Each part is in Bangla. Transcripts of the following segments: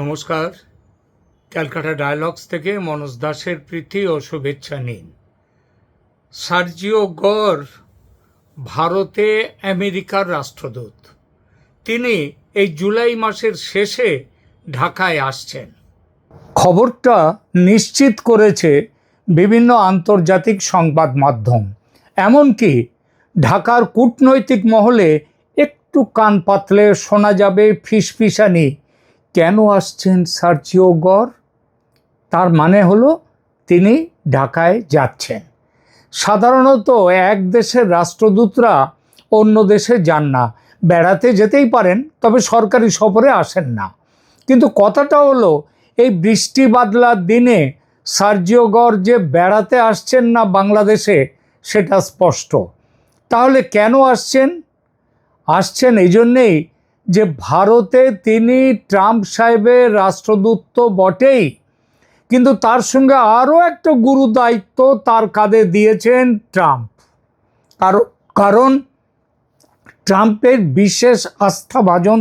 নমস্কার। ক্যালকাটা ডায়ালগস থেকে মনোজ দাসের প্রীতি ও শুভেচ্ছা নিন। সার্জিও গর ভারতে আমেরিকার রাষ্ট্রদূত। তিনি এই জুলাই মাসের শেষে ঢাকায় আসছেন। খবরটা নিশ্চিত করেছে বিভিন্ন আন্তর্জাতিক সংবাদ মাধ্যম। এমনকি ঢাকার কূটনৈতিক মহলে একটু কান পাতলে শোনা যাবে ফিসফিসানি, কেন আসছেন সার্জিও গর? তার মানে হলো তিনি ঢাকায় যাচ্ছেন। সাধারণত এক দেশের রাষ্ট্রদূতরা অন্য দেশে যান না, বেড়াতে যেতেই পারেন, তবে সরকারি সফরে আসেন না। কিন্তু কথাটা হলো এই বৃষ্টি বাদলার দিনে সার্জিও গর যে বেড়াতে আসছেন না বাংলাদেশে, সেটা স্পষ্ট। তাহলে কেন আসছেন? আসছেন এই জন্যেই যে ভারতে তিনি ট্রাম্প সাহেবের রাষ্ট্রদূত তো বটেই, কিন্তু তার সঙ্গে আরও একটা গুরু দায়িত্ব তার কাঁধে দিয়েছেন ট্রাম্প। কারণ ট্রাম্পের বিশেষ আস্থাভাজন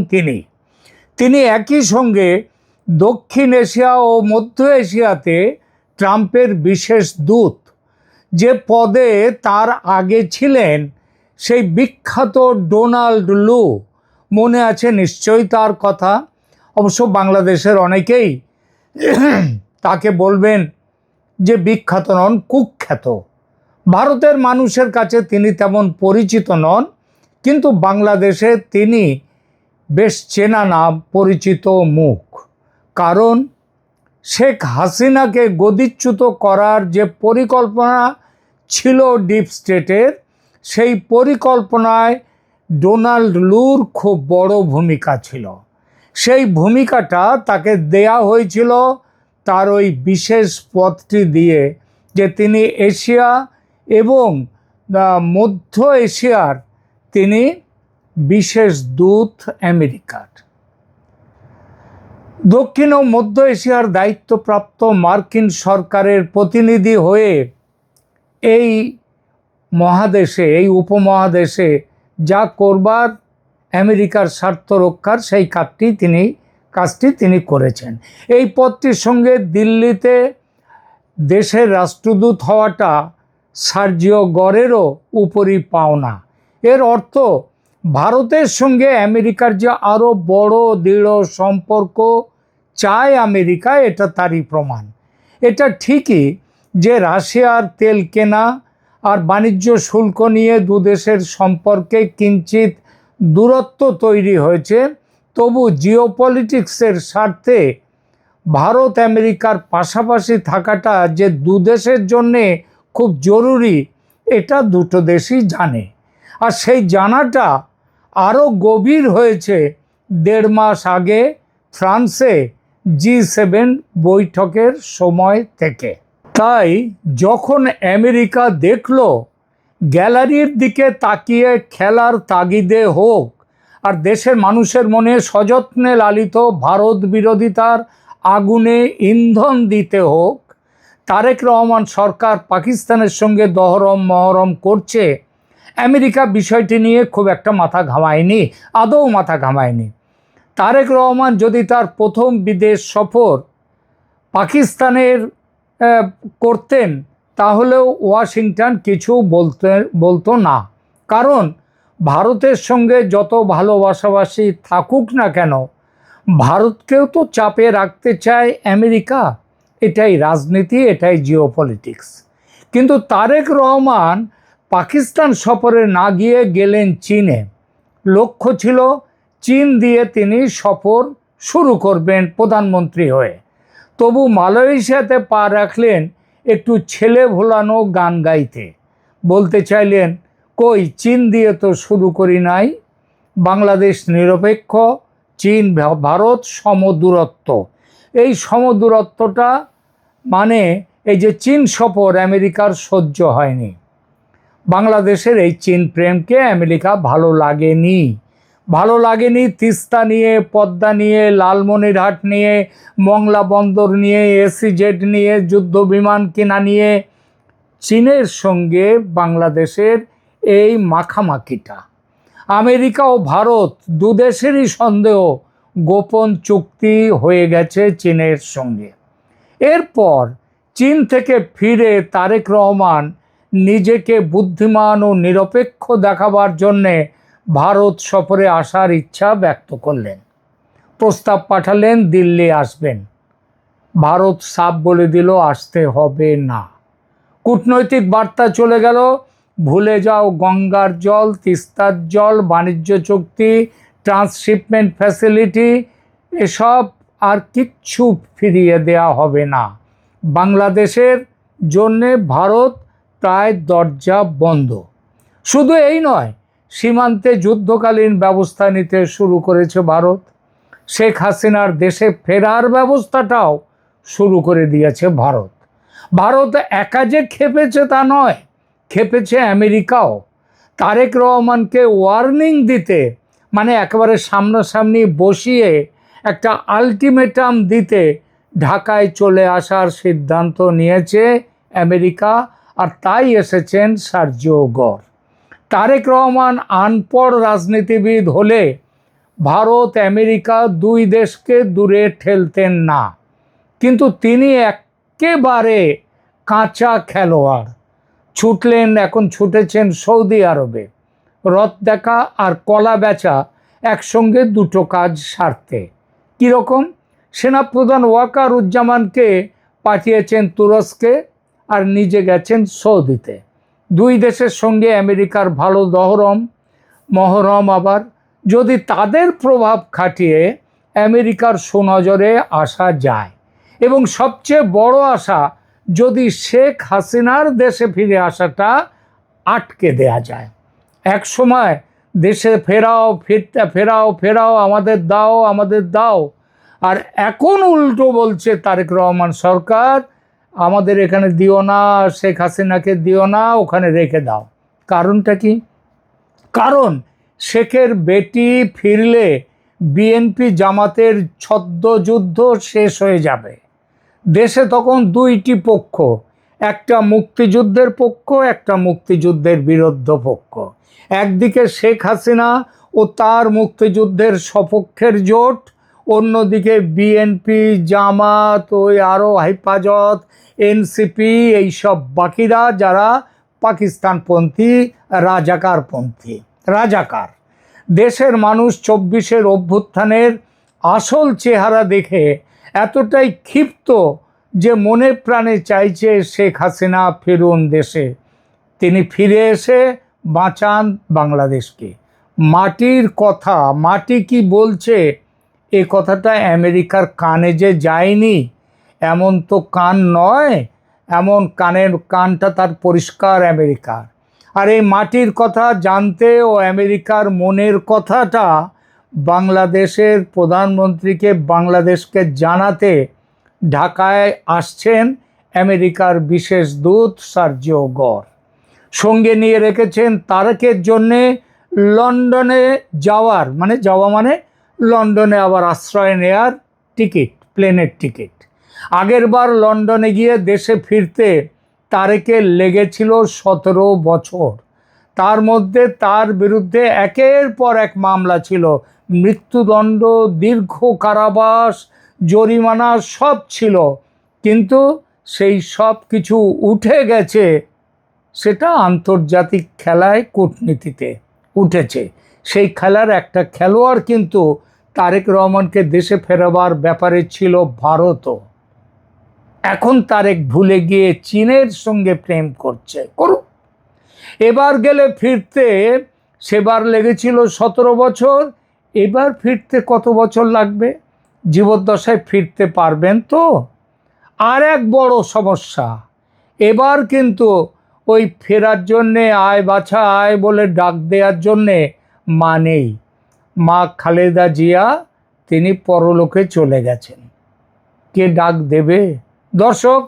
তিনি একই সঙ্গে দক্ষিণ এশিয়া ও মধ্য এশিয়াতে ট্রাম্পের বিশেষ দূত। যে পদে তার আগে ছিলেন সেই বিখ্যাত ডোনাল্ড লু, মনে আছে নিশ্চয়ই তার কথা। অবশ্য বাংলাদেশের অনেকেই তাকে বলবেন যে বিখ্যাত নন, কুখ্যাত। ভারতের মানুষের কাছে তিনি তেমন পরিচিত নন, কিন্তু বাংলাদেশে তিনি বেশ চেনা নাম, পরিচিত মুখ। কারণ শেখ হাসিনাকে গদিচ্যুত করার যে পরিকল্পনা ছিল ডিপ স্টেটের, সেই পরিকল্পনায় ডোনাল্ড লুর খুব বড় ভূমিকা ছিল। সেই ভূমিকাটা তাকে দেয়া হয়েছিল তার ওই বিশেষ পদটি দিয়ে, যে তিনি এশিয়া এবং মধ্য এশিয়ার তিনি বিশেষ দূত আমেরিকার। দক্ষিণ ও মধ্য এশিয়ার দায়িত্বপ্রাপ্ত মার্কিন সরকারের প্রতিনিধি হয়ে এই মহাদেশে, এই উপমহাদেশে যা করবার আমেরিকার স্বার্থ রক্ষার, সেই কাজটি তিনি করেছেন। এই পদটির সঙ্গে দিল্লিতে দেশের রাষ্ট্রদূত হওয়াটা সার্জিও গরেরও উপরি পাওনা। এর অর্থ ভারতের সঙ্গে আমেরিকার যে আরও বড় দৃঢ় সম্পর্ক চায় আমেরিকা, এটা তারই প্রমাণ। এটা ঠিকই যে রাশিয়ার তেল কেনা আর বাণিজ্য শুল্ক নিয়ে দুদেশের সম্পর্কে কিঞ্চিত দূরত্ব তৈরি হয়েছে, তবু জিওপলিটিক্সের স্বার্থে ভারত আমেরিকার পাশাপাশি থাকাটা যে দুদেশের জন্যে খুব জরুরি, এটা দুটো দেশই জানে। আর সেই জানাটা আরও গভীর হয়েছে 1.5 মাস আগে ফ্রান্সে G7 বৈঠকের সময় থেকে। তাই যখন আমেরিকা দেখল গ্যালারির দিকে তাকিয়ে খেলার তাগিদে হোক আর দেশের মানুষের মনে সযত্নে লালিত ভারত বিরোধিতার আগুনে ইন্ধন দিতে হোক, তারেক রহমান সরকার পাকিস্তানের সঙ্গে দহরম মহরম করছে, আমেরিকা বিষয়টি নিয়ে খুব একটা মাথা ঘামায়নি, আদৌ মাথা ঘামায়নি। তারেক রহমান যদি তার প্রথম বিদেশ সফর পাকিস্তানের করতেন, তাহলেও ওয়াশিংটন কিছু বলতো না। কারণ ভারতের সঙ্গে যত ভালোবাসাবাসি থাকুক না কেন, ভারতকেও তো চাপে রাখতে চায় আমেরিকা। এটাই রাজনীতি, এটাই জিওপলিটিক্স। কিন্তু তারেক রহমান পাকিস্তান সফরে না গিয়ে গেলেন চীনে। লক্ষ্য ছিল চীন দিয়ে তিনি সফর শুরু করবেন প্রধানমন্ত্রী হয়ে। তবু মালয়েশিয়াতে পা রাখলেন একটু ছেলে ভোলানো গান গাইতে। বলতে চাইলেন, কই চীন দিয়ে তো শুরু করি নাই, বাংলাদেশ নিরপেক্ষ, চীন ভারত সমদূরত্ব। এই সমদূরত্বটা মানে এই যে চীন সফর আমেরিকার সহ্য হয়নি। বাংলাদেশের এই চীন প্রেমকে আমেরিকা ভালো লাগেনি। তিস্তা নিয়ে, পদ্মা নিয়ে, লালমনিরহাট নিয়ে, মংলা বন্দর নিয়ে, SEZ নিয়ে, যুদ্ধ বিমান কেনা নিয়ে চীনের সঙ্গে বাংলাদেশের এই মাখামাখিটা। আমেরিকা ও ভারত দুদেশেরই সন্দেহ গোপন চুক্তি হয়ে গেছে চীনের সঙ্গে। এরপর চীন থেকে ফিরে তারেক রহমান নিজেকে বুদ্ধিমান ও নিরপেক্ষ দেখাবার জন্যে ভারত সফরে আসার ইচ্ছা ব্যক্ত করলেন। প্রস্তাব পাঠালেন দিল্লি আসবেন। ভারত সাফ বলে দিল আসতে হবে না। কূটনৈতিক বার্তা চলে গেল, ভুলে যাও গঙ্গার জল, তিস্তার জল, বাণিজ্য চুক্তি, ট্রান্সশিপমেন্ট ফ্যাসিলিটি, এসব আর কিচ্ছু ফিরিয়ে দেয়া হবে না। বাংলাদেশের জন্যে ভারত প্রায় দরজা বন্ধ। শুধু এই নয়, সীমান্তে যুদ্ধকালীন ব্যবস্থা নিতে শুরু করেছে ভারত। শেখ হাসিনার দেশে ফেরার ব্যবস্থাটাও শুরু করে দিয়েছে ভারত। ভারত একা যে খেপেছে তা নয়, খেপেছে আমেরিকাও। তারেক রহমানকে ওয়ার্নিং দিতে, মানে একেবারে সামনাসামনি বসিয়ে একটা আলটিমেটাম দিতে ঢাকায় চলে আসার সিদ্ধান্ত নিয়েছে আমেরিকা, আর তাই এসেছেন সার্জিও গর। তারেক রহমান আনপড় রাজনীতিবিদ হলে ভারত আমেরিকা দুই দেশকে দূরে ঠেলতেন না, কিন্তু তিনি একেবারে কাঁচা খেলোয়াড়। এখন ছুটেছেন সৌদি আরবে। রথ দেখা আর কলা বেচা একসঙ্গে দুটো কাজ সারতে। কীরকম? সেনাপ্রধান ওয়াকারুজ্জামানকে পাঠিয়েছেন তুরস্কে আর নিজে গেছেন সৌদিতে। দুই দেশের সঙ্গে আমেরিকার ভালো মহরম। আবার যদি তাদের প্রভাব খাটিয়ে আমেরিকার সুনজরে আসা যায়, এবং সবচেয়ে বড় আশা, যদি শেখ হাসিনার দেশে ফিরে আসাটা আটকে দেয়া যায়। এক সময় দেশে ফেরাও, আমাদের দাও। আর এখন উল্টো বলছে তারেক রহমান সরকার, আমাদের এখানে দিও না, শেখ হাসিনাকে দিও না, ওখানে রেখে দাও। কারণটা কি? কারণ শেখের বেটি ফিরলে বিএনপি জামাতের ছদ্মযুদ্ধ শেষ হয়ে যাবে। দেশে তখন দুইটি পক্ষ, একটা মুক্তিযুদ্ধের পক্ষ, একটা মুক্তিযুদ্ধের বিরুদ্ধ পক্ষ। একদিকে শেখ হাসিনা ও তার মুক্তিযুদ্ধের সপক্ষের জোট, অন্যদিকে বিএনপি, জামাত, ওই আরও হেফাজত, এনসিপি, এইসব বাকিরা যারা পাকিস্তানপন্থী, রাজাকার। দেশের মানুষ 24-এর অভ্যুত্থানের আসল চেহারা দেখে এতটাই ক্ষিপ্ত যে মনে প্রাণে চাইছে শেখ হাসিনা ফিরুন দেশে। তিনি ফিরে এসে বাঁচান বাংলাদেশকে। মাটির কথা, মাটি কি বলছে এ কথাটা আমেরিকার কানে যে যায়নি এমন তো কান নয়, এমন কানটা তার পরিষ্কার আমেরিকার। আর এই মাটির কথা জানতে ও আমেরিকার মনের কথাটা বাংলাদেশের প্রধানমন্ত্রীকে বাংলাদেশকে জানাতে ঢাকায় আসছেন আমেরিকার বিশেষ দূত সার্জিও গর। সঙ্গে নিয়ে রেখেছেন তারেকের জন্যে লন্ডনে যাওয়া মানে লন্ডনে আবার আশ্রয় নেয়ার টিকিট, প্লেনের টিকিট। আগেরবার লন্ডনে গিয়ে দেশে ফিরতে তারেকের লেগেছিল 17 বছর। তার মধ্যে তার বিরুদ্ধে একের পর এক মামলা ছিল, মৃত্যুদণ্ড, দীর্ঘ কারাবাস, জরিমানা সব ছিল। কিন্তু সেই সব কিছু উঠে গেছে, সেটা আন্তর্জাতিক খেলায়, কূটনীতিতে উঠেছে। সেই খেলার একটা খেলোয়াড় কিন্তু তারেক রহমানকে দেশে ফেরাবার ব্যাপারে ছিল ভারতও। এখন তারেক ভুলে গিয়ে চীনের সঙ্গে প্রেম করুক। এবার গেলে ফিরতে, সেবার লেগেছিল 17 বছর, এবার ফিরতে কত বছর লাগবে? জীবদ্দশায় ফিরতে পারবেন তো? আর এক বড় সমস্যা, এবার কিন্তু ওই ফেরার জন্যে আয় বাছা আয় বলে ডাক দেওয়ার জন্যে মা নেই। মা খালেদা জিয়া তিনি পরলোকে চলে গেছেন। কে ডাক দেবে? দর্শক,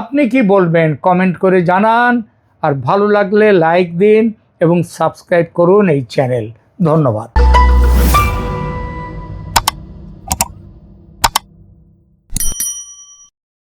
আপনি কি বলবেন কমেন্ট করে জানান, আর ভালো লাগলে লাইক দিন এবং সাবস্ক্রাইব করুন এই চ্যানেল। ধন্যবাদ।